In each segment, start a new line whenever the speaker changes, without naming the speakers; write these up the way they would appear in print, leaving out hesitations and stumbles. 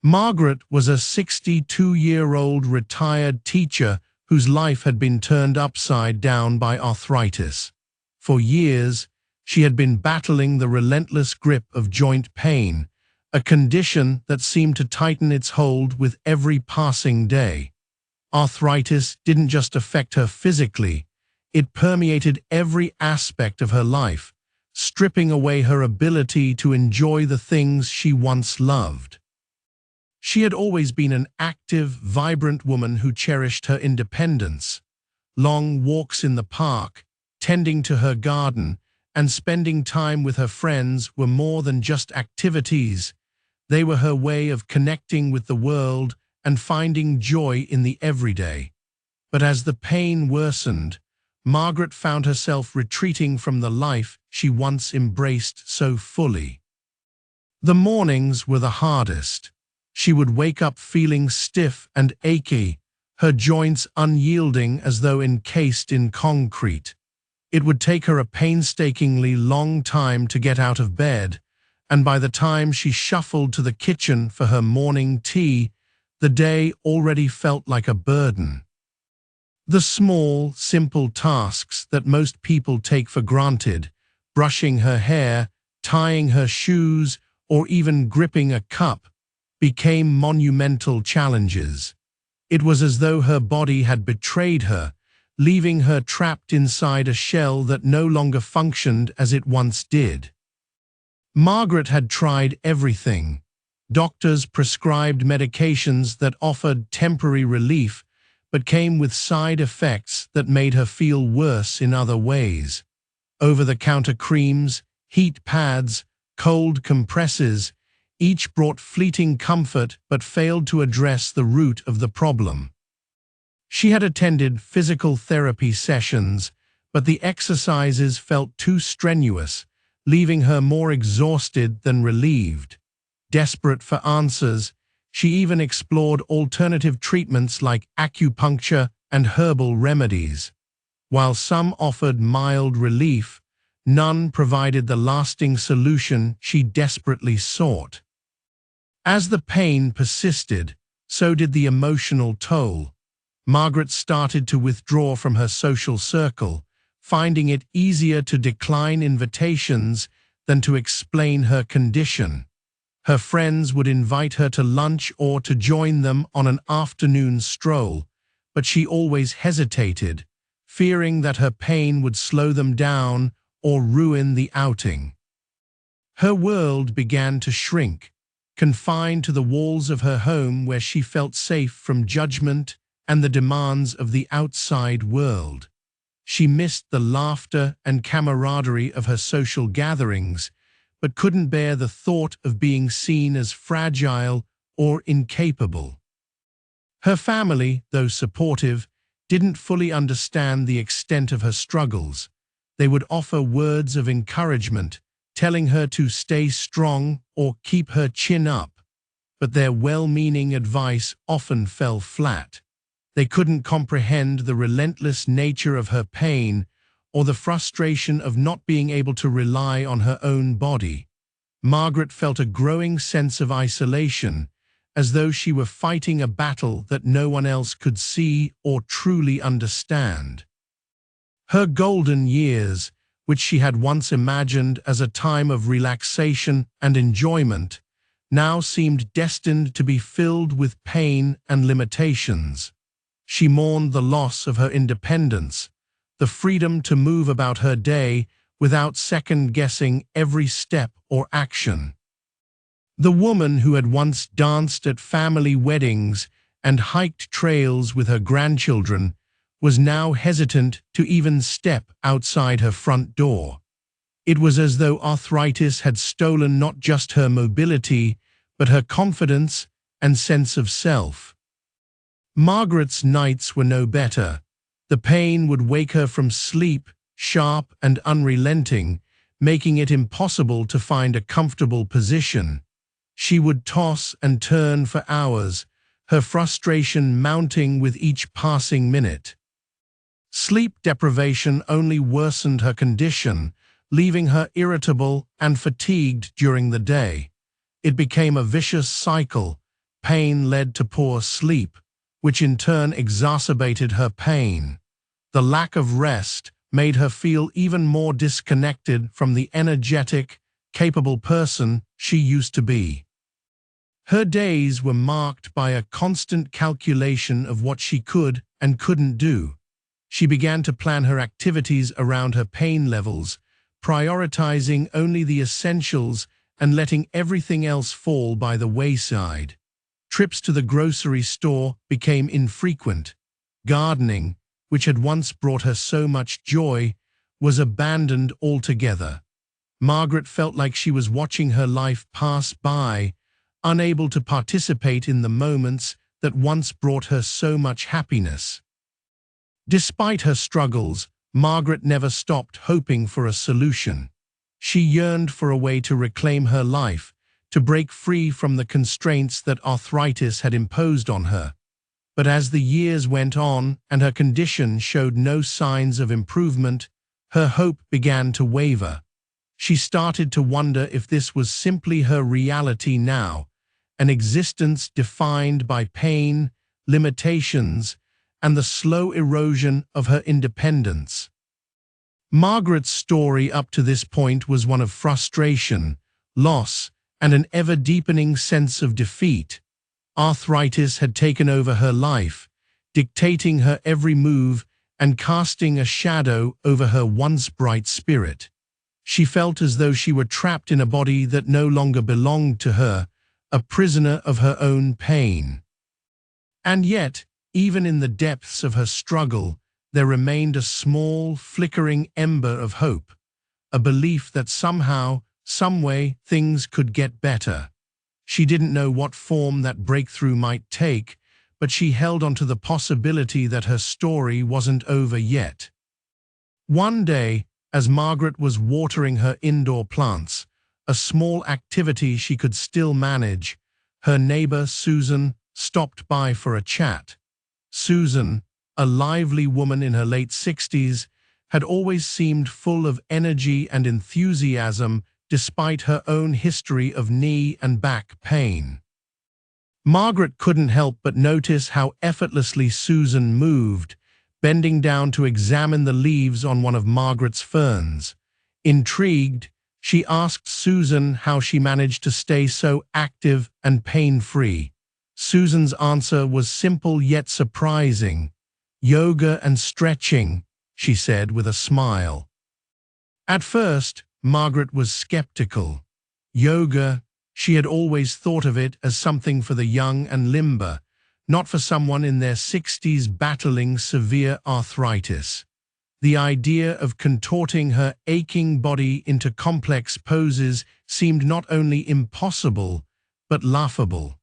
Margaret was a 62-year-old retired teacher whose life had been turned upside down by arthritis. For years, she had been battling the relentless grip of joint pain, a condition that seemed to tighten its hold with every passing day. Arthritis didn't just affect her physically, it permeated every aspect of her life, stripping away her ability to enjoy the things she once loved. She had always been an active, vibrant woman who cherished her independence. Long walks in the park, tending to her garden, and spending time with her friends were more than just activities. They were her way of connecting with the world and finding joy in the everyday. But as the pain worsened, Margaret found herself retreating from the life she once embraced so fully. The mornings were the hardest. She would wake up feeling stiff and achy, her joints unyielding as though encased in concrete. It would take her a painstakingly long time to get out of bed, and by the time she shuffled to the kitchen for her morning tea, the day already felt like a burden. The small, simple tasks that most people take for granted, brushing her hair, tying her shoes, or even gripping a cup, became monumental challenges. It was as though her body had betrayed her, leaving her trapped inside a shell that no longer functioned as it once did. Margaret had tried everything. Doctors prescribed medications that offered temporary relief, but came with side effects that made her feel worse in other ways. Over-the-counter creams, heat pads, cold compresses, each brought fleeting comfort but failed to address the root of the problem. She had attended physical therapy sessions, but the exercises felt too strenuous, leaving her more exhausted than relieved. Desperate for answers, she even explored alternative treatments like acupuncture and herbal remedies. While some offered mild relief, none provided the lasting solution she desperately sought. As the pain persisted, so did the emotional toll. Margaret started to withdraw from her social circle, finding it easier to decline invitations than to explain her condition. Her friends would invite her to lunch or to join them on an afternoon stroll, but she always hesitated, fearing that her pain would slow them down or ruin the outing. Her world began to shrink, confined to the walls of her home where she felt safe from judgment and the demands of the outside world. She missed the laughter and camaraderie of her social gatherings, but couldn't bear the thought of being seen as fragile or incapable. Her family, though supportive, didn't fully understand the extent of her struggles. They would offer words of encouragement, telling her to stay strong or keep her chin up, but their well-meaning advice often fell flat. They couldn't comprehend the relentless nature of her pain or the frustration of not being able to rely on her own body. Margaret felt a growing sense of isolation, as though she were fighting a battle that no one else could see or truly understand. Her golden years, which she had once imagined as a time of relaxation and enjoyment, now seemed destined to be filled with pain and limitations. She mourned the loss of her independence, the freedom to move about her day without second-guessing every step or action. The woman who had once danced at family weddings and hiked trails with her grandchildren was now hesitant to even step outside her front door. It was as though arthritis had stolen not just her mobility, but her confidence and sense of self. Margaret's nights were no better. The pain would wake her from sleep, sharp and unrelenting, making it impossible to find a comfortable position. She would toss and turn for hours, her frustration mounting with each passing minute. Sleep deprivation only worsened her condition, leaving her irritable and fatigued during the day. It became a vicious cycle. pain led to poor sleep, which in turn exacerbated her pain. The lack of rest made her feel even more disconnected from the energetic, capable person she used to be. Her days were marked by a constant calculation of what she could and couldn't do. She began to plan her activities around her pain levels, prioritizing only the essentials and letting everything else fall by the wayside. Trips to the grocery store became infrequent. Gardening, which had once brought her so much joy, was abandoned altogether. Margaret felt like she was watching her life pass by, unable to participate in the moments that once brought her so much happiness. Despite her struggles, Margaret never stopped hoping for a solution. She yearned for a way to reclaim her life, to break free from the constraints that arthritis had imposed on her. But as the years went on and her condition showed no signs of improvement, her hope began to waver. She started to wonder if this was simply her reality now, an existence defined by pain, limitations, and the slow erosion of her independence. Margaret's story up to this point was one of frustration, loss, and an ever-deepening sense of defeat. Arthritis had taken over her life, dictating her every move and casting a shadow over her once bright spirit. She felt as though she were trapped in a body that no longer belonged to her, a prisoner of her own pain. And yet, even in the depths of her struggle, there remained a small, flickering ember of hope, a belief that somehow, some way, things could get better. She didn't know what form that breakthrough might take, but she held on to the possibility that her story wasn't over yet. One day, as Margaret was watering her indoor plants, a small activity she could still manage, her neighbor Susan stopped by for a chat. Susan, a lively woman in her late 60s, had always seemed full of energy and enthusiasm despite her own history of knee and back pain. Margaret couldn't help but notice how effortlessly Susan moved, bending down to examine the leaves on one of Margaret's ferns. Intrigued, she asked Susan how she managed to stay so active and pain-free. Susan's answer was simple yet surprising. "Yoga and stretching," she said with a smile. At first, Margaret was skeptical. Yoga, she had always thought of it as something for the young and limber, not for someone in their 60s battling severe arthritis. The idea of contorting her aching body into complex poses seemed not only impossible, but laughable.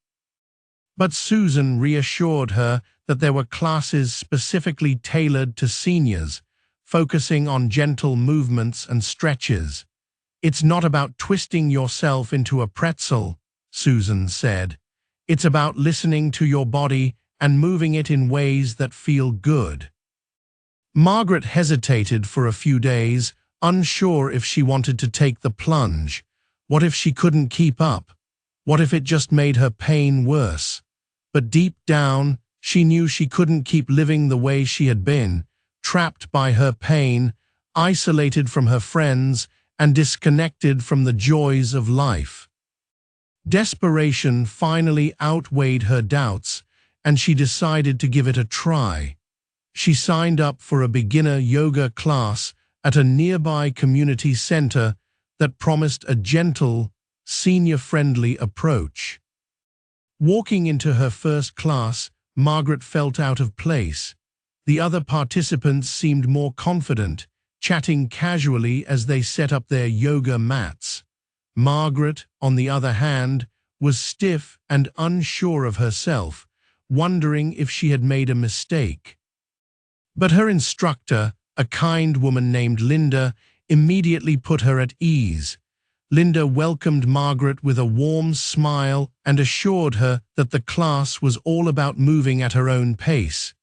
But Susan reassured her that there were classes specifically tailored to seniors, focusing on gentle movements and stretches. "It's not about twisting yourself into a pretzel," Susan said. "It's about listening to your body and moving it in ways that feel good." Margaret hesitated for a few days, unsure if she wanted to take the plunge. What if she couldn't keep up? What if it just made her pain worse? But deep down, she knew she couldn't keep living the way she had been, trapped by her pain, isolated from her friends, and disconnected from the joys of life. Desperation finally outweighed her doubts, and she decided to give it a try. She signed up for a beginner yoga class at a nearby community center that promised a gentle, senior-friendly approach. Walking into her first class, Margaret felt out of place. The other participants seemed more confident, chatting casually as they set up their yoga mats. Margaret, on the other hand, was stiff and unsure of herself, wondering if she had made a mistake. But her instructor, a kind woman named Linda, immediately put her at ease. Linda welcomed Margaret with a warm smile and assured her that the class was all about moving at her own pace.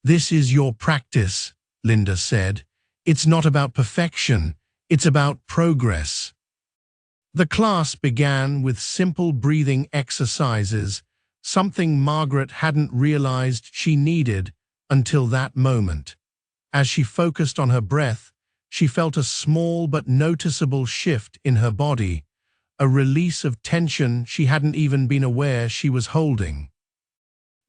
"This is your practice," Linda said. "It's not about perfection, it's about progress." The class began with simple breathing exercises, something Margaret hadn't realized she needed until that moment. As she focused on her breath, she felt a small but noticeable shift in her body, a release of tension she hadn't even been aware she was holding.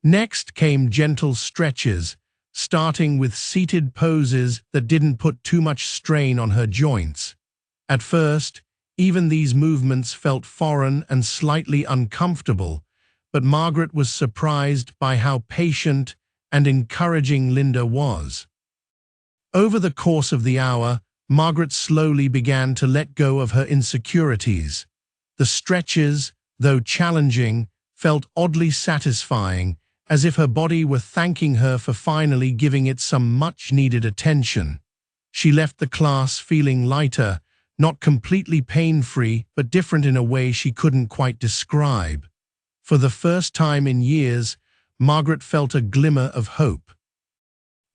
Next came gentle stretches, starting with seated poses that didn't put too much strain on her joints. At first, even these movements felt foreign and slightly uncomfortable, but Margaret was surprised by how patient and encouraging Linda was. Over the course of the hour, Margaret slowly began to let go of her insecurities. The stretches, though challenging, felt oddly satisfying, as if her body were thanking her for finally giving it some much-needed attention. She left the class feeling lighter, not completely pain-free, but different in a way she couldn't quite describe. For the first time in years, Margaret felt a glimmer of hope.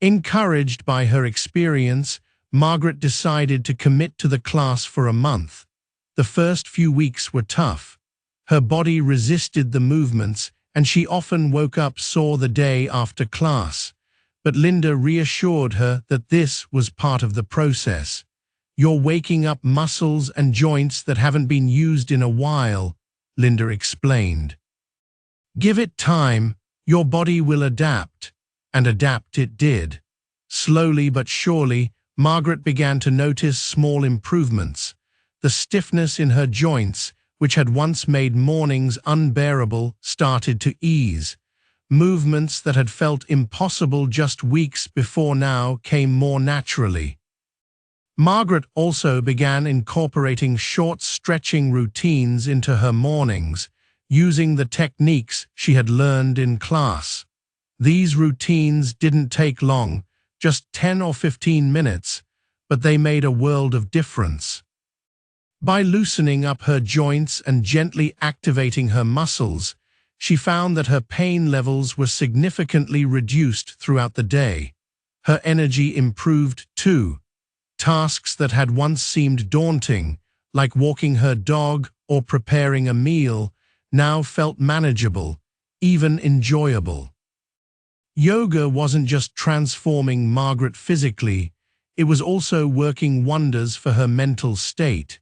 Encouraged by her experience, Margaret decided to commit to the class for a month. The first few weeks were tough. Her body resisted the movements, and she often woke up sore the day after class. But Linda reassured her that this was part of the process. "You're waking up muscles and joints that haven't been used in a while," Linda explained. "Give it time, your body will adapt." And adapt it did. Slowly but surely, Margaret began to notice small improvements. The stiffness in her joints, which had once made mornings unbearable, started to ease. Movements that had felt impossible just weeks before now came more naturally. Margaret also began incorporating short stretching routines into her mornings, using the techniques she had learned in class. These routines didn't take long, just 10 or 15 minutes, but they made a world of difference. By loosening up her joints and gently activating her muscles, she found that her pain levels were significantly reduced throughout the day. Her energy improved too. Tasks that had once seemed daunting, like walking her dog or preparing a meal, now felt manageable, even enjoyable. Yoga wasn't just transforming Margaret physically, it was also working wonders for her mental state.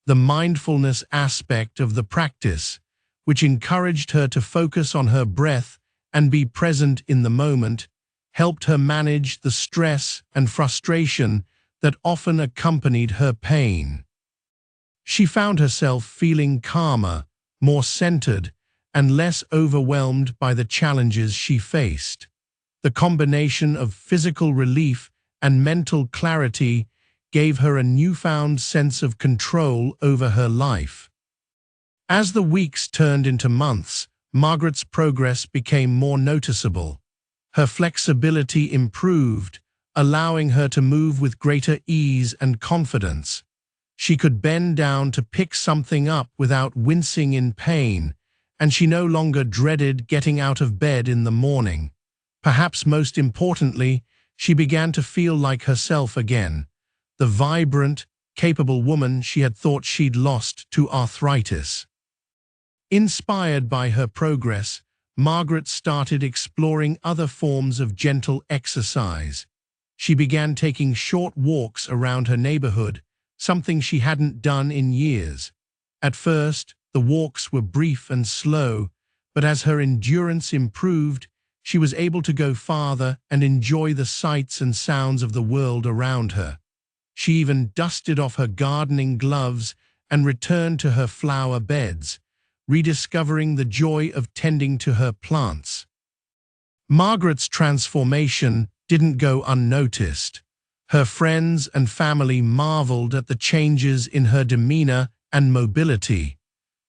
The mindfulness aspect of the practice, which encouraged her to focus on her breath and be present in the moment, helped her manage the stress and frustration that often accompanied her pain. She found herself feeling calmer, more centered, and less overwhelmed by the challenges she faced. The combination of physical relief and mental clarity gave her a newfound sense of control over her life. As the weeks turned into months, Margaret's progress became more noticeable. Her flexibility improved, allowing her to move with greater ease and confidence. She could bend down to pick something up without wincing in pain, and she no longer dreaded getting out of bed in the morning. Perhaps most importantly, she began to feel like herself again, the vibrant, capable woman she had thought she'd lost to arthritis. Inspired by her progress, Margaret started exploring other forms of gentle exercise. She began taking short walks around her neighborhood, something she hadn't done in years. At first, the walks were brief and slow, but as her endurance improved, she was able to go farther and enjoy the sights and sounds of the world around her. She even dusted off her gardening gloves and returned to her flower beds, rediscovering the joy of tending to her plants. Margaret's transformation didn't go unnoticed. Her friends and family marveled at the changes in her demeanor and mobility.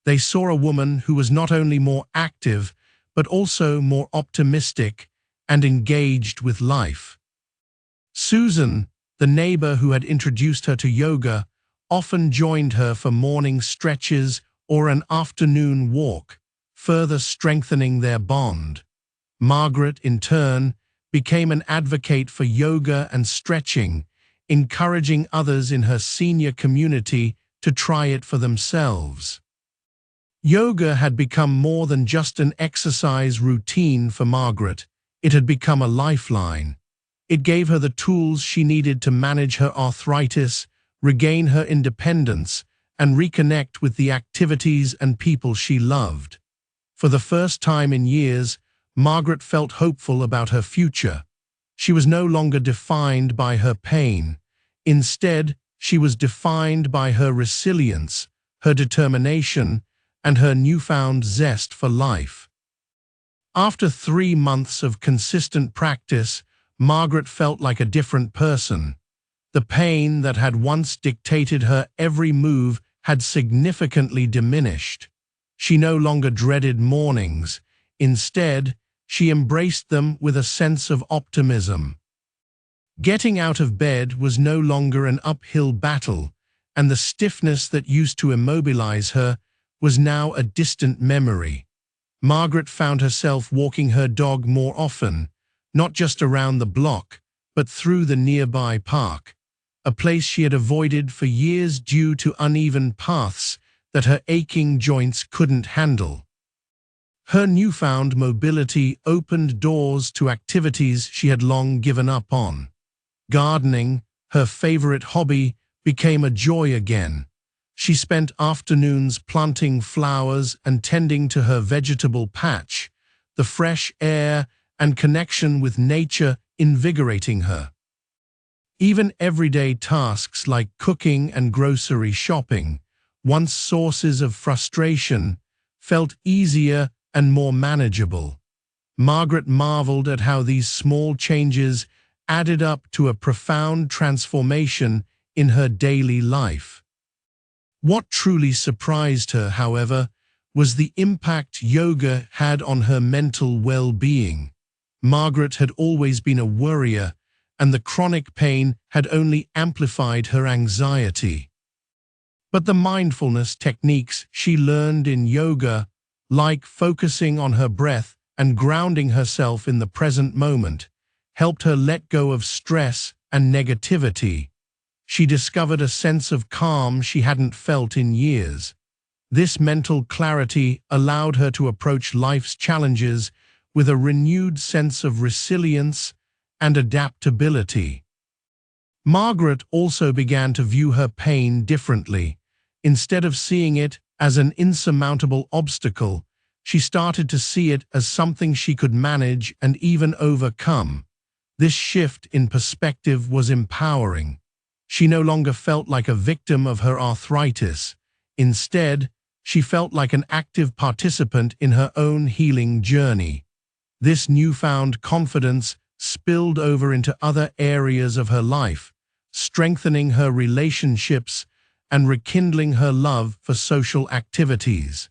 They saw a woman who was not only more active, but also more optimistic and engaged with life. Susan, the neighbor who had introduced her to yoga, often joined her for morning stretches or an afternoon walk, further strengthening their bond. Margaret, in turn, became an advocate for yoga and stretching, encouraging others in her senior community to try it for themselves. Yoga had become more than just an exercise routine for Margaret. It had become a lifeline. It gave her the tools she needed to manage her arthritis, regain her independence, and reconnect with the activities and people she loved. For the first time in years, Margaret felt hopeful about her future. She was no longer defined by her pain. Instead, she was defined by her resilience, her determination, and her newfound zest for life. After 3 months of consistent practice, Margaret felt like a different person. The pain that had once dictated her every move had significantly diminished. She no longer dreaded mornings. Instead, she embraced them with a sense of optimism. Getting out of bed was no longer an uphill battle, and the stiffness that used to immobilize her was now a distant memory. Margaret found herself walking her dog more often, not just around the block, but through the nearby park, a place she had avoided for years due to uneven paths that her aching joints couldn't handle. Her newfound mobility opened doors to activities she had long given up on. Gardening, her favorite hobby, became a joy again. She spent afternoons planting flowers and tending to her vegetable patch, the fresh air and connection with nature invigorating her. Even everyday tasks like cooking and grocery shopping, once sources of frustration, felt easier and more manageable. Margaret marveled at how these small changes added up to a profound transformation in her daily life. What truly surprised her, however, was the impact yoga had on her mental well-being. Margaret had always been a worrier, and the chronic pain had only amplified her anxiety. But the mindfulness techniques she learned in yoga, like focusing on her breath and grounding herself in the present moment, helped her let go of stress and negativity. She discovered a sense of calm she hadn't felt in years. This mental clarity allowed her to approach life's challenges with a renewed sense of resilience and adaptability. Margaret also began to view her pain differently. Instead of seeing it as an insurmountable obstacle, she started to see it as something she could manage and even overcome. This shift in perspective was empowering. She no longer felt like a victim of her arthritis. Instead, she felt like an active participant in her own healing journey. This newfound confidence spilled over into other areas of her life, strengthening her relationships and rekindling her love for social activities.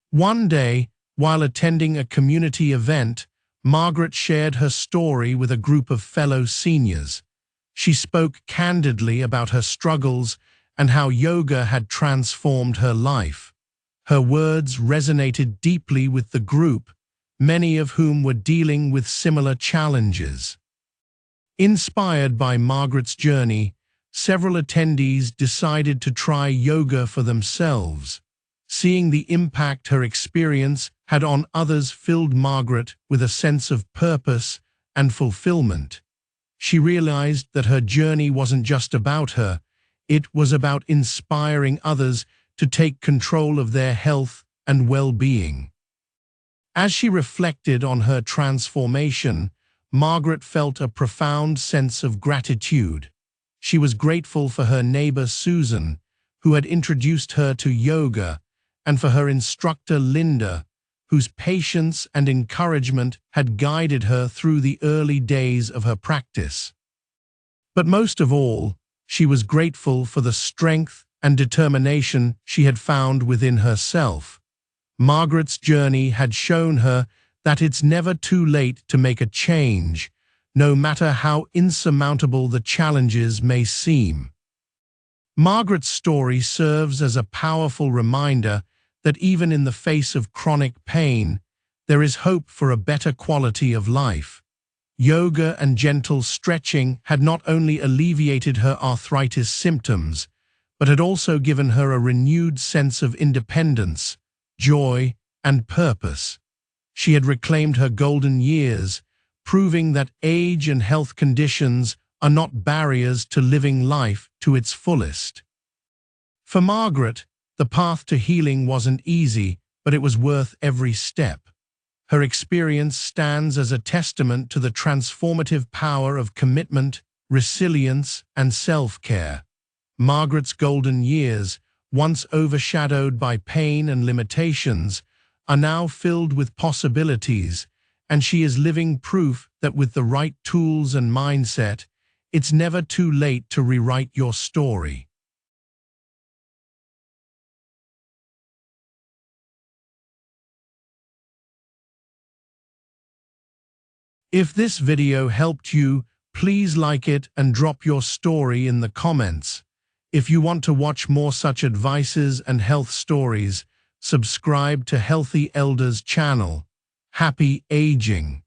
One day, while attending a community event, Margaret shared her story with a group of fellow seniors. She spoke candidly about her struggles and how yoga had transformed her life. Her words resonated deeply with the group, many of whom were dealing with similar challenges. Inspired by Margaret's journey, several attendees decided to try yoga for themselves. Seeing the impact her experience had on others filled Margaret with a sense of purpose and fulfillment. She realized that her journey wasn't just about her, it was about inspiring others to take control of their health and well-being. As she reflected on her transformation, Margaret felt a profound sense of gratitude. She was grateful for her neighbor Susan, who had introduced her to yoga, and for her instructor Linda, whose patience and encouragement had guided her through the early days of her practice. But most of all, she was grateful for the strength and determination she had found within herself. Margaret's journey had shown her that it's never too late to make a change, no matter how insurmountable the challenges may seem. Margaret's story serves as a powerful reminder that even in the face of chronic pain, there is hope for a better quality of life. Yoga and gentle stretching had not only alleviated her arthritis symptoms, but had also given her a renewed sense of independence, joy, and purpose. She had reclaimed her golden years, proving that age and health conditions are not barriers to living life to its fullest. For Margaret, the path to healing wasn't easy, but it was worth every step. Her experience stands as a testament to the transformative power of commitment, resilience, and self-care. Margaret's golden years, once overshadowed by pain and limitations, are now filled with possibilities, and she is living proof that with the right tools and mindset, it's never too late to rewrite your story. If this video helped you, please like it and drop your story in the comments. If you want to watch more such advices and health stories, subscribe to Healthy Elders channel. Happy aging!